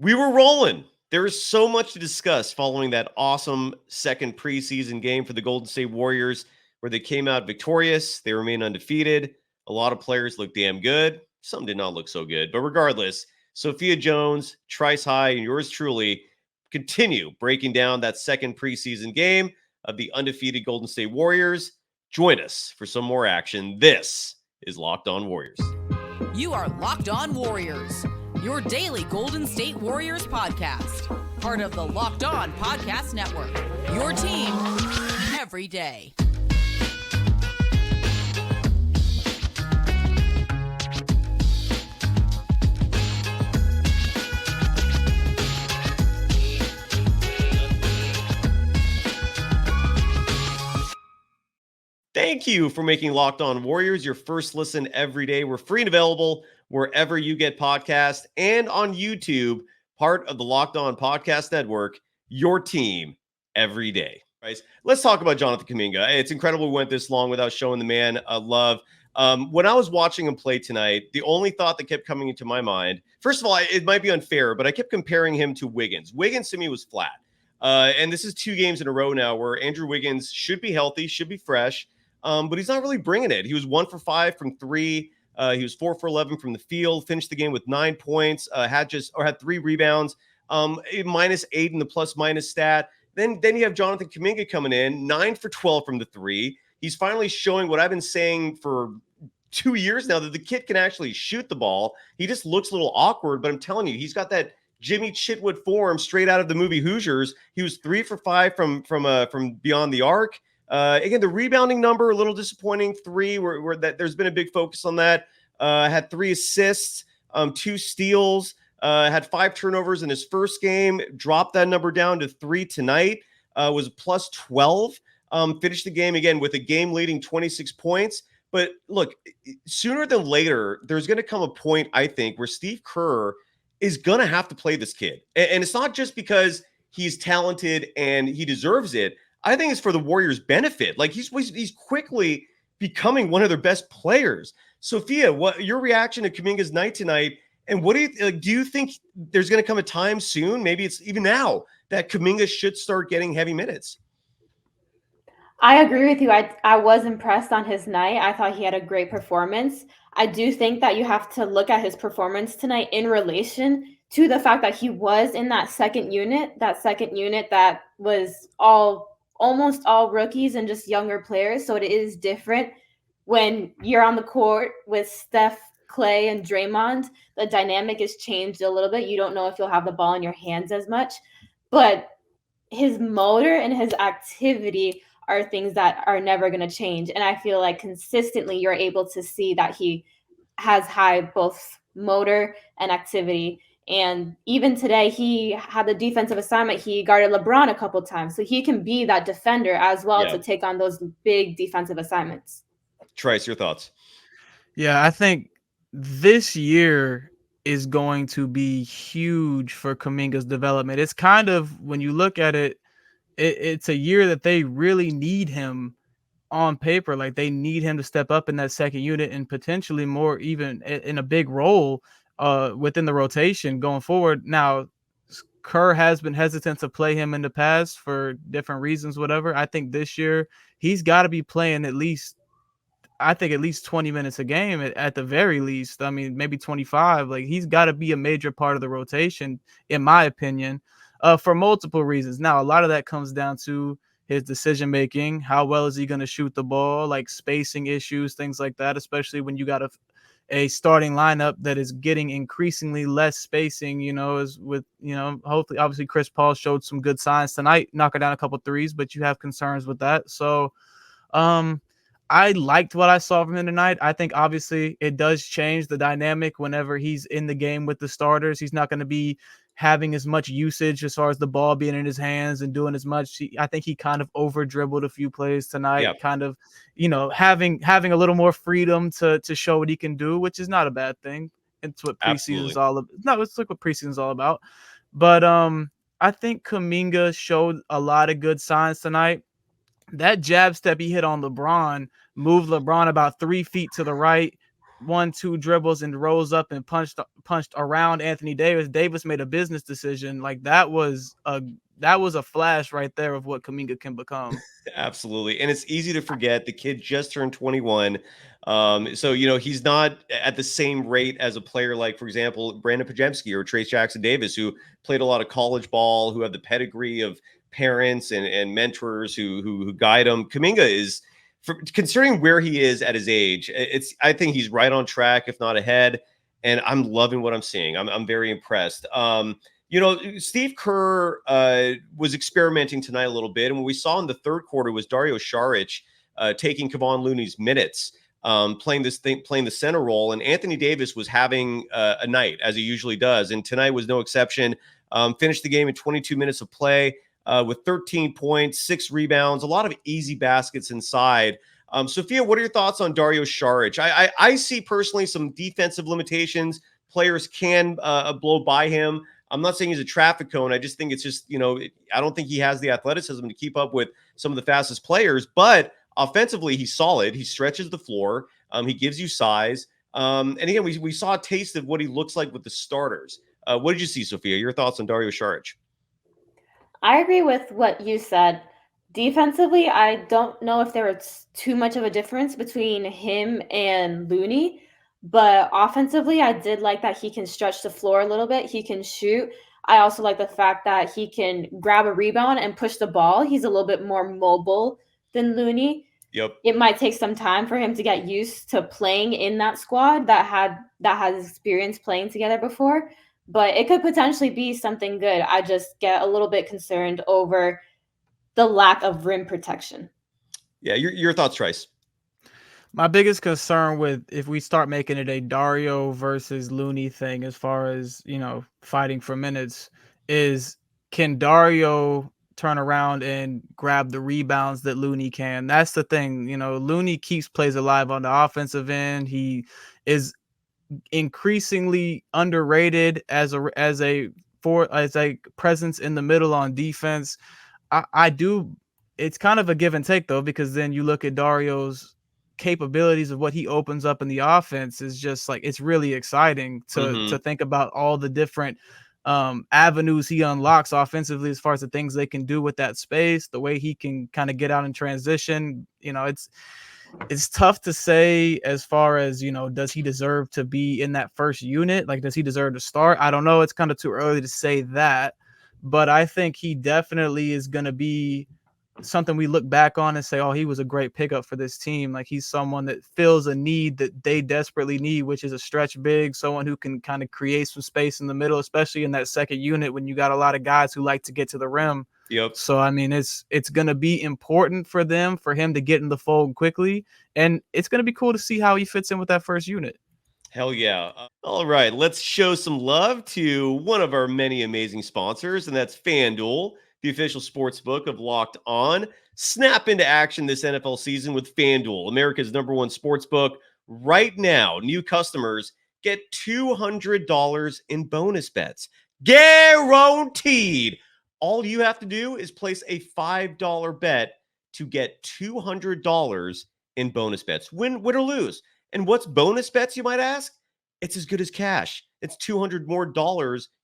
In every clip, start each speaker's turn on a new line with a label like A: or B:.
A: We were rolling. There is so much to discuss following that awesome second preseason game for the Golden State Warriors, where they came out victorious. They remain undefeated. A lot of players look damn good. Some did not look so good. But regardless, Sophia Jones, Trice High, and yours truly continue breaking down that second preseason game of the undefeated Golden State Warriors. Join us for some more action. This is Locked On Warriors.
B: You are Locked On Warriors, your daily Golden State Warriors podcast. Part of the Locked On Podcast Network, your team every day.
A: Thank you for making Locked On Warriors your first listen every day. We're free and available wherever you get podcasts and on YouTube, part of the Locked On Podcast Network, your team every day. Right? Let's talk about Jonathan Kuminga. It's incredible we went this long without showing the man love. When I was watching him play tonight, the only thought that kept coming into my mind, first of all, it might be unfair, but I kept comparing him to Wiggins. Wiggins to me was flat. And this is 2 games in a row now where Andrew Wiggins should be healthy, should be fresh. But he's not really bringing it. He was 1 for 5 from 3. He was 4 for 11 from the field. Finished the game with 9 points. Had 3 rebounds. -8 in the plus-minus stat. Then you have Jonathan Kuminga coming in, 9 for 12 from the 3. He's finally showing what I've been saying for 2 years now, that the kid can actually shoot the ball. He just looks a little awkward, but I'm telling you, he's got that Jimmy Chitwood form straight out of the movie Hoosiers. He was 3 for 5 from beyond the arc. Again, the rebounding number, a little disappointing. 3, where that there's been a big focus on that. Had 3 assists, 2 steals, had 5 turnovers in his first game. Dropped that number down to 3 tonight. Was plus 12. Finished the game again with a game-leading 26 points. But look, sooner than later, there's going to come a point, I think, where Steve Kerr is going to have to play this kid. And it's not just because he's talented and he deserves it. I think it's for the Warriors' benefit. Like he's quickly becoming one of their best players. Sophia, what your reaction to Kuminga's night tonight? And what do you think there's going to come a time soon? Maybe it's even now that Kuminga should start getting heavy minutes.
C: I agree with you. I was impressed on his night. I thought he had a great performance. I do think that you have to look at his performance tonight in relation to the fact that he was in that second unit that was almost all rookies and just younger players. So it is different when you're on the court with Steph, Clay, and Draymond. The dynamic has changed a little bit. You don't know if you'll have the ball in your hands as much, but his motor and his activity are things that are never going to change. And I feel like consistently you're able to see that he has high both motor and activity. And even today, he had the defensive assignment. He guarded LeBron a couple times. So he can be that defender as well to take on those big defensive assignments.
A: Trice, your thoughts?
D: Yeah, I think this year is going to be huge for Kuminga's development. It's kind of, when you look at it, it's a year that they really need him on paper. Like they need him to step up in that second unit and potentially more even in a big role within the rotation going forward. Now, Kerr has been hesitant to play him in the past for different reasons, whatever. I think this year he's got to be playing at least 20 minutes a game at the very least. I mean, maybe 25. Like he's got to be a major part of the rotation, in my opinion, for multiple reasons. Now, a lot of that comes down to his decision-making. How well is he going to shoot the ball? Like spacing issues, things like that, especially when you got a starting lineup that is getting increasingly less spacing, hopefully, obviously Chris Paul showed some good signs tonight, knocking down a couple threes, but you have concerns with that. So I liked what I saw from him tonight. I think obviously it does change the dynamic whenever he's in the game with the starters. He's not going to be having as much usage as far as the ball being in his hands and doing as much. I think he kind of over dribbled a few plays tonight, kind of, having a little more freedom to show what he can do, which is not a bad thing. It's what preseason's all about. No, it's like what preseason's all about. But I think Kuminga showed a lot of good signs tonight. That jab step he hit on LeBron moved LeBron about 3 feet to the right, 1-2 dribbles and rose up and punched around Anthony Davis. Davis made a business decision. Like that was a flash right there of what Kaminga can become.
A: Absolutely. And it's easy to forget the kid just turned 21. So, he's not at the same rate as a player like, for example, Brandon Pajemski or Trace Jackson Davis, who played a lot of college ball, who have the pedigree of parents and mentors who guide him. Kaminga is, considering where he is at his age, I think he's right on track, if not ahead. And I'm loving what I'm seeing. I'm very impressed. Steve Kerr was experimenting tonight a little bit. And what we saw in the third quarter was Dario Saric taking Kevon Looney's minutes, playing the center role. And Anthony Davis was having a night, as he usually does. And tonight was no exception. Finished the game in 22 minutes of play with 13 points, 6 rebounds, a lot of easy baskets inside. Sophia, what are your thoughts on Dario Saric? I see personally some defensive limitations. Players can blow by him. I'm not saying he's a traffic cone. I just think it's just, I don't think he has the athleticism to keep up with some of the fastest players, but offensively, he's solid. He stretches the floor. He gives you size. And again, we saw a taste of what he looks like with the starters. What did you see, Sophia? Your thoughts on Dario Saric?
C: I agree with what you said. Defensively, I don't know if there was too much of a difference between him and Looney. But offensively, I did like that he can stretch the floor a little bit. He can shoot. I also like the fact that he can grab a rebound and push the ball. He's a little bit more mobile than Looney.
A: Yep.
C: It might take some time for him to get used to playing in that squad that has experience playing together before. But it could potentially be something good. I just get a little bit concerned over the lack of rim protection.
A: Yeah, your thoughts, Trice?
D: My biggest concern with if we start making it a Dario versus Looney thing as far as, fighting for minutes is, can Dario turn around and grab the rebounds that Looney can? That's the thing. Looney keeps plays alive on the offensive end. He is increasingly underrated as a presence in the middle on defense. It's kind of a give and take though, because then you look at Dario's capabilities of what he opens up in the offense is just like, it's really exciting to think about all the different avenues he unlocks offensively as far as the things they can do with that space, the way he can kind of get out and transition. It's tough to say as far as, does he deserve to be in that first unit? Like, does he deserve to start? I don't know. It's kind of too early to say that, but I think he definitely is going to be something we look back on and say, oh, he was a great pickup for this team. Like, he's someone that fills a need that they desperately need, which is a stretch big, someone who can kind of create some space in the middle, especially in that second unit when you got a lot of guys who like to get to the rim.
A: Yep.
D: So, I mean, it's going to be important for him to get in the fold quickly. And it's going to be cool to see how he fits in with that first unit.
A: Hell yeah. All right, let's show some love to one of our many amazing sponsors, and that's FanDuel, the official sportsbook of Locked On. Snap into action this NFL season with FanDuel, America's #1 sportsbook. Right now, new customers get $200 in bonus bets. Guaranteed. All you have to do is place a $5 bet to get $200 in bonus bets. Win or lose. And what's bonus bets, you might ask? It's as good as cash. It's $200 more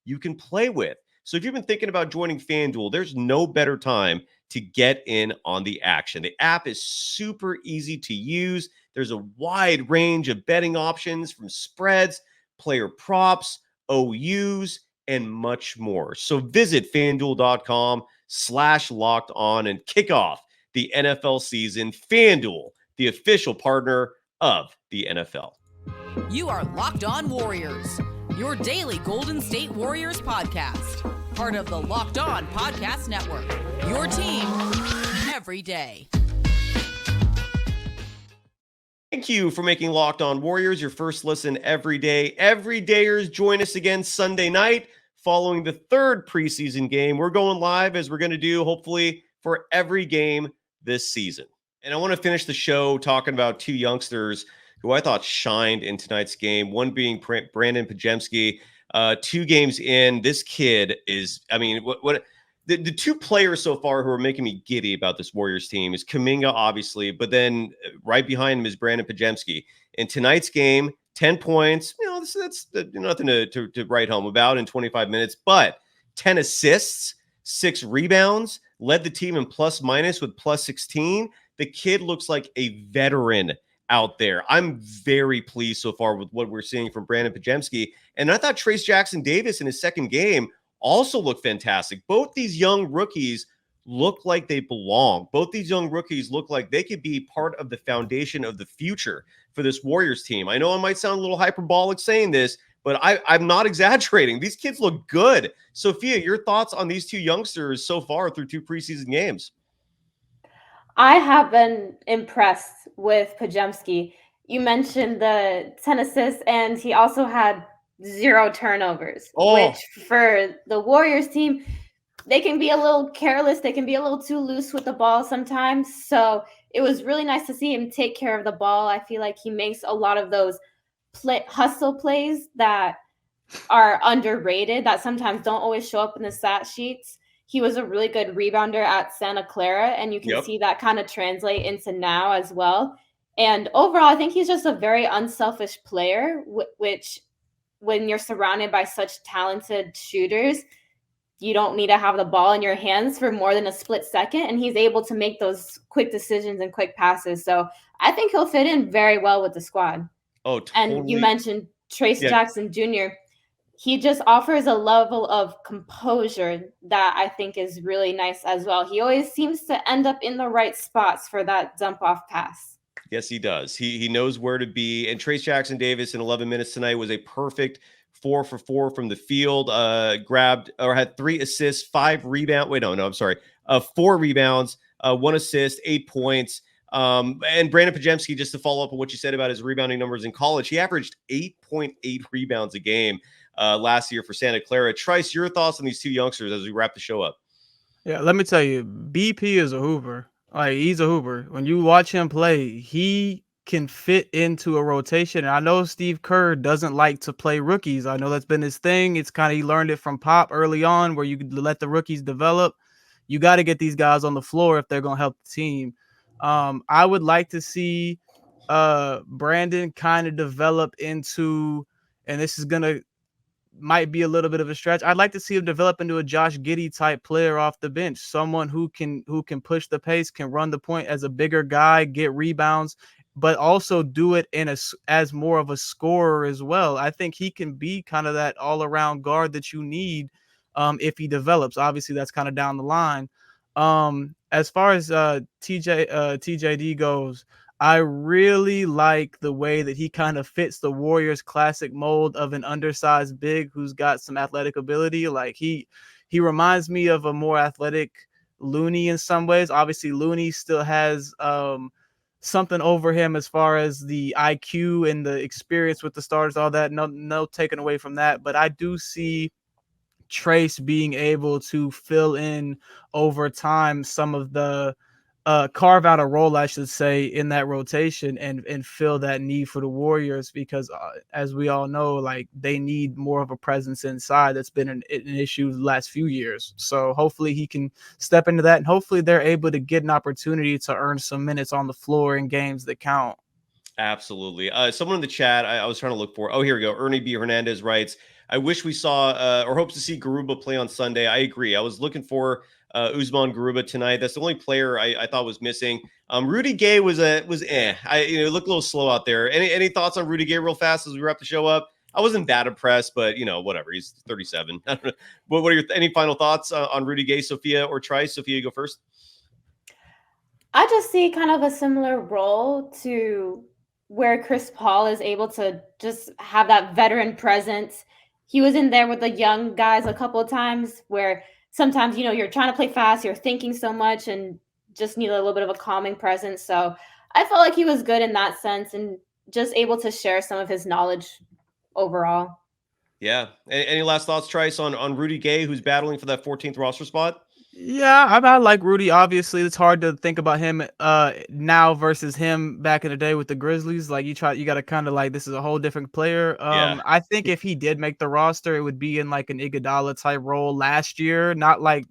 A: you can play with. So if you've been thinking about joining FanDuel, there's no better time to get in on the action. The app is super easy to use. There's a wide range of betting options from spreads, player props, OUs, and much more. So visit FanDuel.com/LockedOn and kick off the NFL season. FanDuel, the official partner of the NFL.
B: You are Locked On Warriors, your daily Golden State Warriors podcast. Part of the Locked On Podcast Network, your team every day.
A: Thank you for making Locked On Warriors your first listen every day. Everydayers, join us again Sunday night following the third preseason game. We're going live, as we're going to do, hopefully, for every game this season. And I want to finish the show talking about two youngsters who I thought shined in tonight's game, one being Brandon Pajemski. 2 games in, this kid is, I mean, the 2 players so far who are making me giddy about this Warriors team is Kaminga, obviously, but then right behind him is Brandon Pajemski. In tonight's game, 10 points. That's nothing to write home about in 25 minutes, but 10 assists, 6 rebounds, led the team in plus minus with plus 16. The kid looks like a veteran out there. I'm very pleased so far with what we're seeing from Brandon Podziemski. And I thought Trayce Jackson-Davis in his second game also looked fantastic. Both these young rookies look like they belong. Both these young rookies look like they could be part of the foundation of the future for this Warriors team. I know I might sound a little hyperbolic saying this, but I'm not exaggerating. These kids look good. Sophia, your thoughts on these two youngsters so far through 2 preseason games?
C: I have been impressed with Podziemski. You mentioned the 10 assists, and he also had 0 turnovers, which for the Warriors team, they can be a little careless. They can be a little too loose with the ball sometimes. So it was really nice to see him take care of the ball. I feel like he makes a lot of those hustle plays that are underrated, that sometimes don't always show up in the stat sheets. He was a really good rebounder at Santa Clara, and you can see that kind of translate into now as well. And overall, I think he's just a very unselfish player, which when you're surrounded by such talented shooters, you don't need to have the ball in your hands for more than a split second, and he's able to make those quick decisions and quick passes. So I think he'll fit in very well with the squad.
A: Oh, totally.
C: And you mentioned Trayce Jackson Jr. He just offers a level of composure that I think is really nice as well. He always seems to end up in the right spots for that dump-off pass.
A: Yes, he does. He knows where to be. And Trayce Jackson-Davis in 11 minutes tonight was a perfect 4 for 4 from the field. Had 3 assists, 5 rebounds. Wait, no, I'm sorry. 4 rebounds, 1 assist, 8 points. And Brandon Podziemski, just to follow up on what you said about his rebounding numbers in college, he averaged 8.8 rebounds a game last year for Santa Clara. Trice, your thoughts on these two youngsters as we wrap the show up?
D: Yeah, let me tell you, BP is a hooper. Like, he's a hooper. When you watch him play, he can fit into a rotation. And I know Steve Kerr doesn't like to play rookies. I know that's been his thing. It's kind of, he learned it from Pop early on, where you could let the rookies develop. You got to get these guys on the floor if they're going to help the team. I would like to see Brandon kind of develop into, and this is might be a little bit of a stretch, I'd like to see him develop into a Josh Giddey type player off the bench, someone who can push the pace, can run the point as a bigger guy, get rebounds, but also do it as more of a scorer as well. I think he can be kind of that all-around guard that you need if he develops. Obviously, that's kind of down the line. As far as TJD goes, I really like the way that he kind of fits the Warriors classic mold of an undersized big who's got some athletic ability. Like, he reminds me of a more athletic Looney in some ways. Obviously, Looney still has something over him as far as the IQ and the experience with the starters, all that. No taken away from that. But I do see Trice being able to fill in over time some of the carve out a role, I should say, in that rotation and fill that need for the Warriors, because as we all know, like, they need more of a presence inside. That's been an issue the last few years. So hopefully he can step into that, and hopefully they're able to get an opportunity to earn some minutes on the floor in games that count.
A: Absolutely. Someone in the chat I was trying to look for. Oh, here we go. Ernie B. Hernandez writes, I wish we saw or hopes to see Garuba play on Sunday. I agree. I was looking for Usman Garuba tonight. That's the only player I thought was missing. Rudy Gay was looked a little slow out there. Any thoughts on Rudy Gay real fast as we wrap the show up? I wasn't that impressed, but whatever. He's 37. What are any final thoughts on Rudy Gay, Sophia or Trice? Sophia, you go first.
C: I just see kind of a similar role to where Chris Paul is able to just have that veteran presence. He was in there with the young guys a couple of times where sometimes, you're trying to play fast, you're thinking so much and just need a little bit of a calming presence. So I felt like he was good in that sense and just able to share some of his knowledge overall. Yeah.
A: Any last thoughts, Trice, on Rudy Gay, who's battling for that 14th roster spot?
D: Yeah, I like Rudy. Obviously, it's hard to think about him now versus him back in the day with the Grizzlies. Like, you got to kind of like, this is a whole different player. I think if he did make the roster, it would be in like an Iguodala type role last year, not like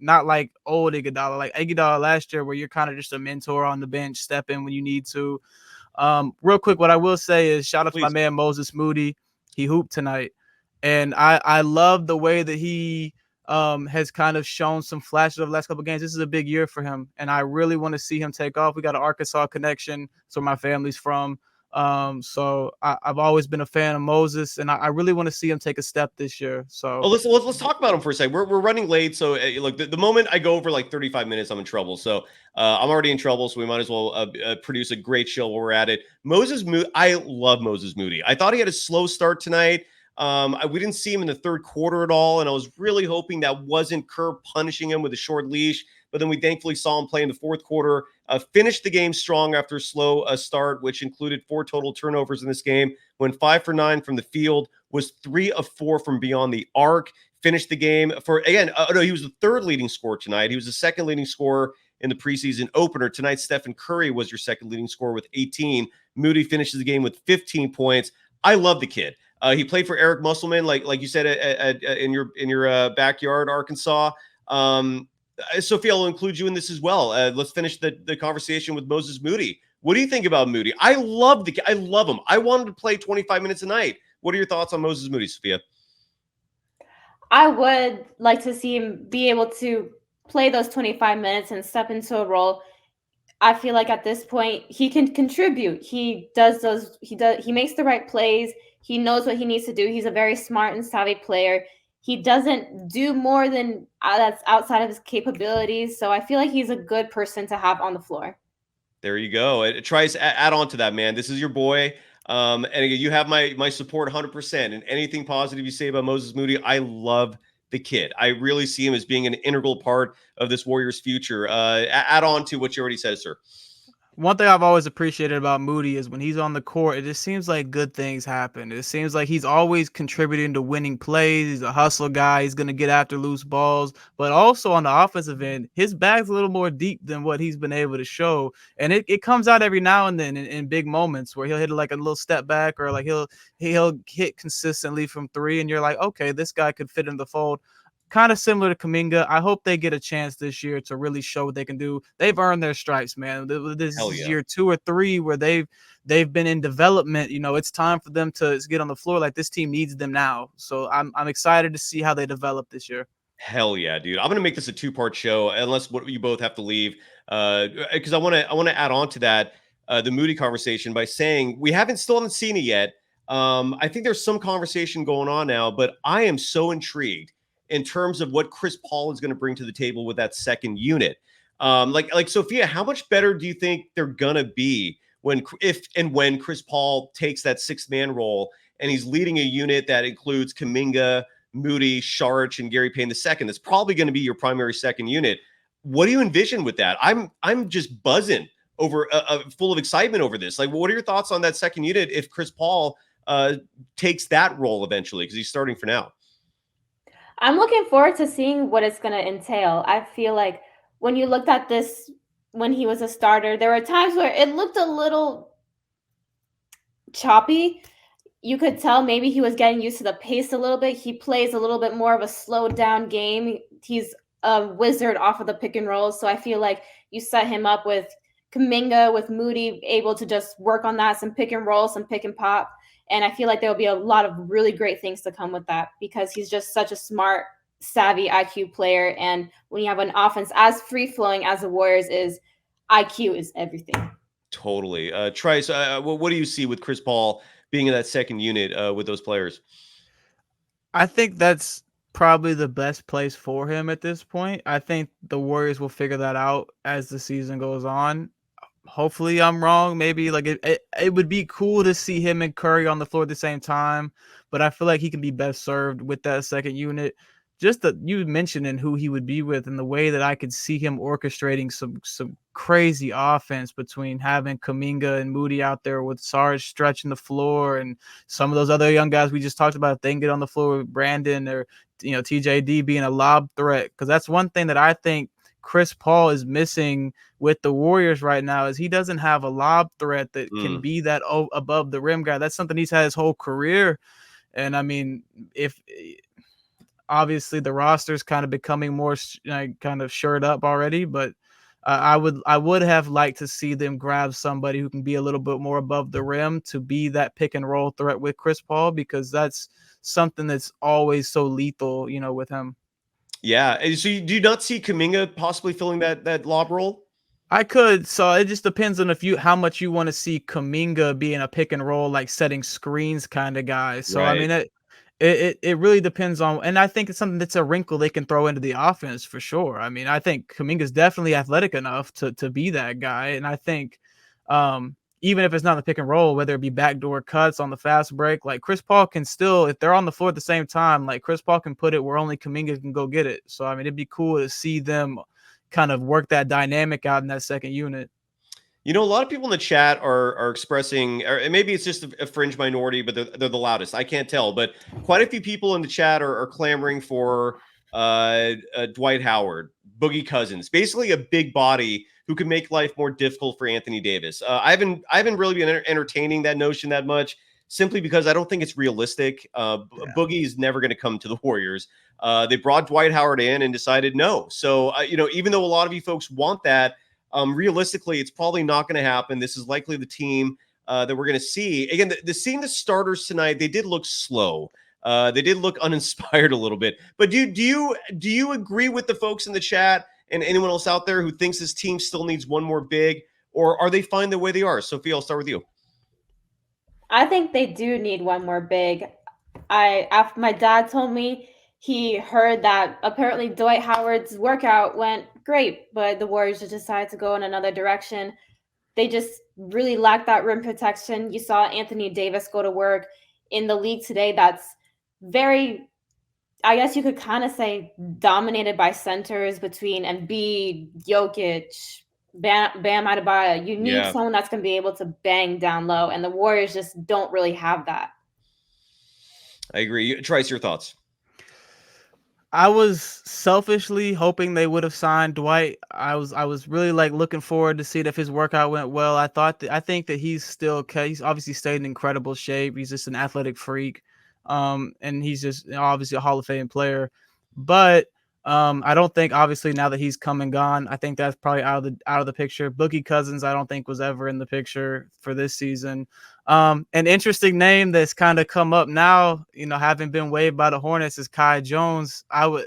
D: old Iguodala, like Iguodala last year, where you're kind of just a mentor on the bench, step in when you need to. Real quick, what I will say is shout out to my
A: Please.
D: man Moses Moody. He hooped tonight, and I love the way that he has kind of shown some flashes of the last couple of games. This is a big year for him, and I really want to see him take off. We got an Arkansas connection, so my family's from. So I've always been a fan of Moses, and I really want to see him take a step this year. So
A: let's talk about him for a second. We're running late, so look, the moment I go over like 35 minutes, I'm in trouble. So I'm already in trouble, so we might as well produce a great show while we're at it. I love Moses Moody. I thought he had a slow start tonight. We didn't see him in the third quarter at all, and I was really hoping that wasn't Kerr punishing him with a short leash. But then we thankfully saw him play in the fourth quarter, finished the game strong after a slow start, which included 4 total turnovers in this game. Went 5 for 9 from the field, was 3 of 4 from beyond the arc. Finished the game he was the third leading scorer tonight. He was the second leading scorer in the preseason opener. Tonight, Stephen Curry was your second leading scorer with 18. Moody finishes the game with 15 points. I love the kid. He played for Eric Musselman, like you said, in your backyard, Arkansas. Sophia, I'll include you in this as well. Let's finish the conversation with Moses Moody. What do you think about Moody? I love him. I wanted to play 25 minutes a night. What are your thoughts on Moses Moody, Sophia?
C: I would like to see him be able to play those 25 minutes and step into a role. I feel like at this point he can contribute. He makes the right plays. He knows what he needs to do. He's a very smart and savvy player. He doesn't do more than that's outside of his capabilities. So I feel like he's a good person to have on the floor.
A: There you go. Trice, add on to that, man. This is your boy. And again, you have my support 100%. And anything positive you say about Moses Moody, I love the kid. I really see him as being an integral part of this Warriors future. Add on to what you already said, sir.
D: One thing I've always appreciated about Moody is when he's on the court, it just seems like good things happen. It seems like he's always contributing to winning plays. He's a hustle guy. He's going to get after loose balls. But also on the offensive end, his bag's a little more deep than what he's been able to show. And it comes out every now and then in big moments where he'll hit like a little step back or like he'll hit consistently from 3. And you're like, okay, this guy could fit in the fold. Kind of similar to Kaminga. I hope they get a chance this year to really show what they can do. They've earned their stripes, man. This is year 2 or 3 where they've been in development. It's time for them to get on the floor. Like, this team needs them now. So I'm excited to see how they develop this year.
A: Hell yeah, dude. I'm going to make this a 2-part show unless you both have to leave. Because I want to add on to that, the Moody conversation by saying we still haven't seen it yet. I think there's some conversation going on now, but I am so intrigued in terms of what Chris Paul is going to bring to the table with that second unit. Like Sophia, how much better do you think they're going to be when Chris Paul takes that 6-man role and he's leading a unit that includes Kaminga, Moody, Saric, and Gary Payne II? That's probably going to be your primary second unit. What do you envision with that? I'm just buzzing over, full of excitement over this. Like, what are your thoughts on that second unit if Chris Paul takes that role eventually, because he's starting for now?
C: I'm looking forward to seeing what it's going to entail. I feel like when you looked at this when he was a starter, there were times where it looked a little choppy. You could tell maybe he was getting used to the pace a little bit. He plays a little bit more of a slowed down game. He's a wizard off of the pick and roll. So I feel like you set him up with Kaminga, with Moody, able to just work on that, some pick and roll, some pick and pop. And I feel like there will be a lot of really great things to come with that because he's just such a smart, savvy IQ player. And when you have an offense as free-flowing as the Warriors is, IQ is everything.
A: Totally. Trice, what do you see with Chris Paul being in that second unit with those players?
D: I think that's probably the best place for him at this point. I think the Warriors will figure that out as the season goes on. Hopefully I'm wrong. Maybe like it would be cool to see him and Curry on the floor at the same time, but I feel like he can be best served with that second unit. Just that you mentioning who he would be with and the way that I could see him orchestrating some crazy offense between having Kaminga and Moody out there with Sarge stretching the floor and some of those other young guys we just talked about. If they can get on the floor with Brandon or TJD being a lob threat, because that's one thing that I think Chris Paul is missing with the Warriors right now is he doesn't have a lob threat that can be that above the rim guy. That's something he's had his whole career. And I mean, if obviously the roster's kind of becoming more kind of shored up already, but I would have liked to see them grab somebody who can be a little bit more above the rim to be that pick and roll threat with Chris Paul, because that's something that's always so lethal, with him.
A: Yeah. So you do not see Kaminga possibly filling that lob role?
D: I could. So it just depends on how much you want to see Kaminga being a pick and roll, like setting screens kind of guy. So I
A: Right.
D: mean, it really depends on, and I think it's something that's a wrinkle they can throw into the offense for sure. I mean, I think Kaminga's definitely athletic enough to be that guy, and I think even if it's not a pick and roll, whether it be backdoor cuts on the fast break, like Chris Paul can still, if they're on the floor at the same time, like Chris Paul can put it where only Kaminga can go get it. So I mean, it'd be cool to see them kind of work that dynamic out in that second unit.
A: A lot of people in the chat are expressing, or maybe it's just a fringe minority, but they're the loudest. I can't tell, but quite a few people in the chat are clamoring for Dwight Howard, Boogie Cousins, basically a big body who can make life more difficult for Anthony Davis. I haven't really been entertaining that notion that much, simply because I don't think it's realistic. Boogie is never going to come to the Warriors. They brought Dwight Howard in and decided no. So even though a lot of you folks want that, realistically, it's probably not going to happen. This is likely the team that we're going to see. Again, seeing the starters tonight, they did look slow. They did look uninspired a little bit. But do you agree with the folks in the chat and anyone else out there who thinks this team still needs one more big, or are they fine the way they are? Sophia, I'll start with you.
C: I think they do need one more big. After my dad told me he heard that apparently Dwight Howard's workout went great, but the Warriors just decided to go in another direction. They just really lack that rim protection. You saw Anthony Davis go to work in the league today. That's very, I guess you could kind of say, dominated by centers between Embiid, Jokic, Bam Adebayo. You need someone that's going to be able to bang down low, and the Warriors just don't really have that.
A: I agree. Trice, your thoughts?
D: I was selfishly hoping they would have signed Dwight. I was really looking forward to see if his workout went well. I think that he's obviously stayed in incredible shape. He's just an athletic freak. And he's just obviously a Hall of Fame player. But I don't think, obviously, now that he's come and gone, I think that's probably out of the picture. Boogie Cousins, I don't think was ever in the picture for this season. An interesting name that's kind of come up now, having been waived by the Hornets, is Kai Jones. I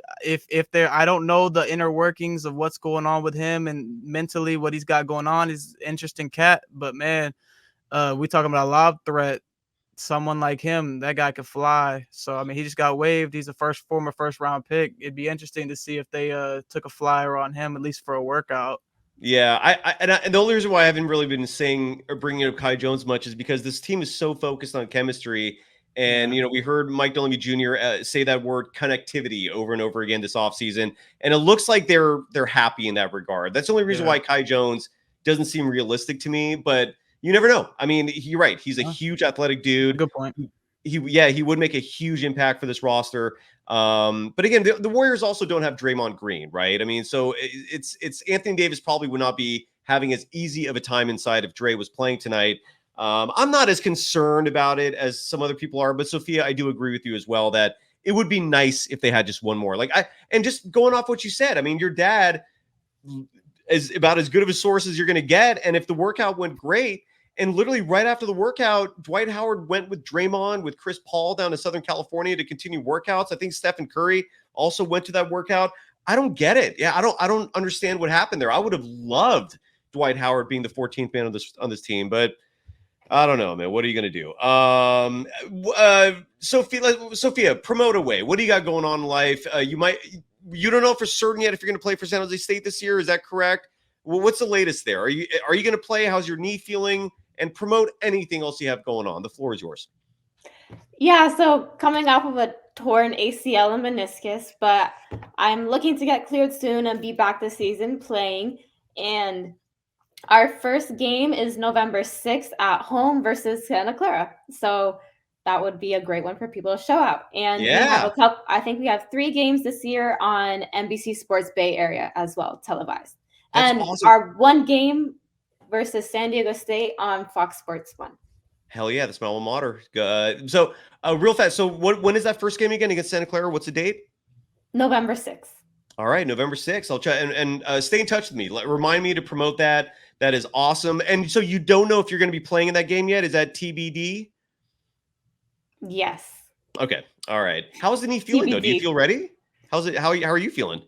D: don't know the inner workings of what's going on with him and mentally what he's got going on. He's an interesting cat, but man, we talking about a lob threat. Someone like him, that guy could fly. So I mean, he just got waived. He's a former first round pick. It'd be interesting to see if they took a flyer on him, at least for a workout.
A: Yeah, and the only reason why I haven't really been saying or bringing up Kai Jones much is because this team is so focused on chemistry. And, we heard Mike Dunleavy Jr. Say that word connectivity over and over again this offseason. And it looks like they're happy in that regard. That's the only reason why Kai Jones doesn't seem realistic to me. But you never know. I mean, you're right. He's a huge athletic dude.
D: Good point.
A: He would make a huge impact for this roster. But again, the Warriors also don't have Draymond Green, right? I mean, so it's Anthony Davis probably would not be having as easy of a time inside if Dre was playing tonight. I'm not as concerned about it as some other people are, but Sophia, I do agree with you as well that it would be nice if they had just one more. And just going off what you said, I mean, your dad is about as good of a source as you're going to get. And if the workout went great, and literally right after the workout, Dwight Howard went with Draymond, with Chris Paul down to Southern California to continue workouts. I think Stephen Curry also went to that workout. I don't get it. Yeah, I don't understand what happened there. I would have loved Dwight Howard being the 14th man on this team, but I don't know, man. What are you going to do? Sophia, promote away. What do you got going on in life? You don't know for certain yet if you're going to play for San Jose State this year. Is that correct? Well, what's the latest there? Are you going to play? How's your knee feeling? And promote anything else you have going on. The floor is yours.
C: Yeah, so coming off of a torn ACL and meniscus, but I'm looking to get cleared soon and be back this season playing. And our first game is November 6th at home versus Santa Clara. So that would be a great one for people to show out. And we have I think we have 3 games this year on NBC Sports Bay Area as well, televised. That's awesome. Our one game versus San Diego State on Fox Sports 1.
A: Hell yeah, that's my alma mater. Real fast. So when is that first game again against Santa Clara? What's the date?
C: November 6th.
A: All right, November 6th. I'll try and stay in touch with me. Remind me to promote that. That is awesome. And so you don't know if you're going to be playing in that game yet? Is that TBD?
C: Yes.
A: Okay. All right. How's the knee feeling though? Do you
C: TBD.
A: feel ready? How's it? How are you feeling?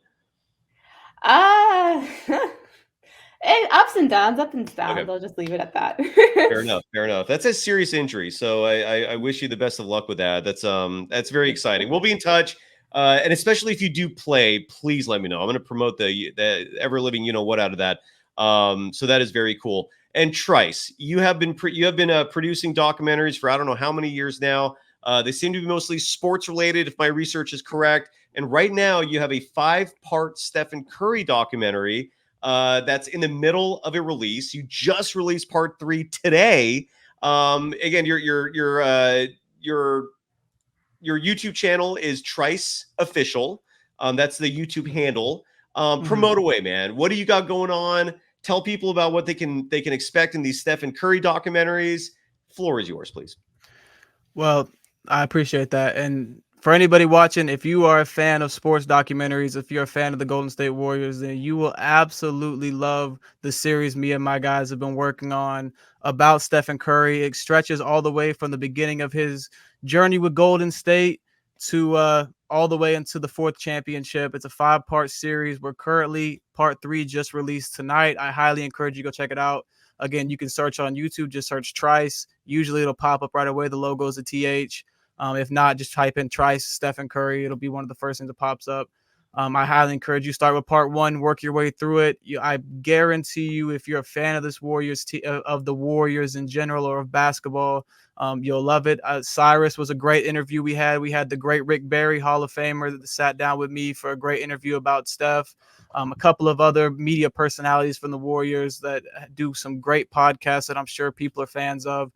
C: Ups and downs,
A: Okay.
C: I'll just leave it at that.
A: Fair enough. Fair enough. That's a serious injury, so I wish you the best of luck with that. That's very exciting. We'll be in touch, and especially if you do play, please let me know. I'm going to promote the ever living what out of that. So that is very cool. And Trice, you have been producing documentaries for I don't know how many years now. They seem to be mostly sports related, if my research is correct. And right now, you have a 5-part Stephen Curry documentary. That's in the middle of a release. You just released part 3 today. Again, your YouTube channel is Trice Official. That's the YouTube handle. Promote away, man. What do you got going on? Tell people about what they can expect in these Stephen Curry documentaries. Floor is yours, please.
D: Well, I appreciate that. And for anybody watching, if you are a fan of sports documentaries, if you're a fan of the Golden State Warriors, then you will absolutely love the series me and my guys have been working on about Stephen Curry. It stretches all the way from the beginning of his journey with Golden State to all the way into the 4th championship. It's a 5-part series. We're currently part 3 just released tonight. I highly encourage you to go check it out. Again, you can search on YouTube, just search Trice. Usually it'll pop up right away. The logo is a TH. If not, just type in Trice Stephen Curry. It'll be one of the first things that pops up. I highly encourage you start with part 1, work your way through it. I guarantee you, if you're a fan of this of the Warriors in general or of basketball, you'll love it. Cyrus was a great interview we had. We had the great Rick Barry, Hall of Famer, that sat down with me for a great interview about Steph. A couple of other media personalities from the Warriors that do some great podcasts that I'm sure people are fans of.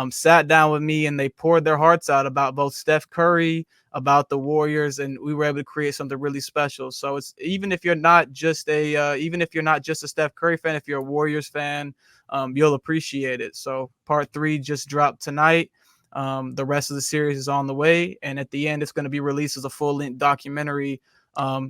D: Sat down with me and they poured their hearts out about both Steph Curry, about the Warriors, and we were able to create something really special. So it's even if you're not just a Steph Curry fan, if you're a Warriors fan, you'll appreciate it. So part 3 just dropped tonight. The rest of the series is on the way, and at the end, it's going to be released as a full-length documentary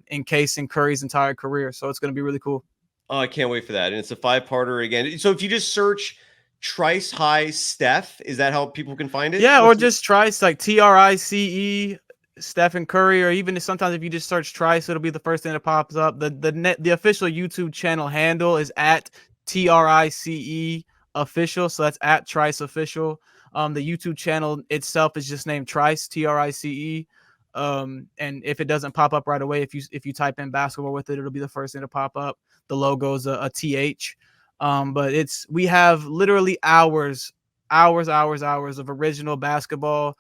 D: encasing Curry's entire career. So it's going to be really cool.
A: Oh, I can't wait for that. And it's a 5-parter again. So if you just search Trice High Steph, is that how people can find it?
D: Yeah, or just Trice, like TRICE Stephen Curry, or even sometimes if you just search Trice, it'll be the first thing that pops up. The official YouTube channel handle is at TRICE official, so that's at Trice official. The YouTube channel itself is just named Trice, TRICE. And if it doesn't pop up right away, if you type in basketball with it, it'll be the first thing to pop up. The logo is a TH. But we have literally hours of original basketball,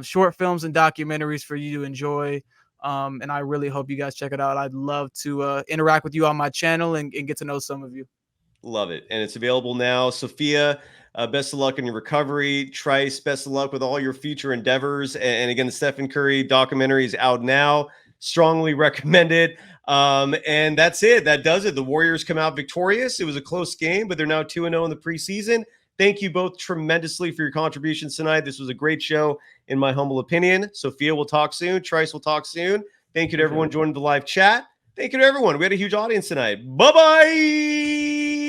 D: short films and documentaries for you to enjoy. And I really hope you guys check it out. I'd love to interact with you on my channel and get to know some of you.
A: Love it. And it's available now. Sophia, best of luck in your recovery. Trice, best of luck with all your future endeavors. And again, the Stephen Curry documentary is out now. Strongly recommended. And that's it. That does it. The Warriors come out victorious. It was a close game, but they're now 2-0 in the preseason. Thank you both tremendously for your contributions tonight. This was a great show, in my humble opinion. Sophia, will talk soon. Trice, will talk soon. Thank you to everyone joining the live chat. Thank you to everyone. We had a huge audience tonight. Bye-bye.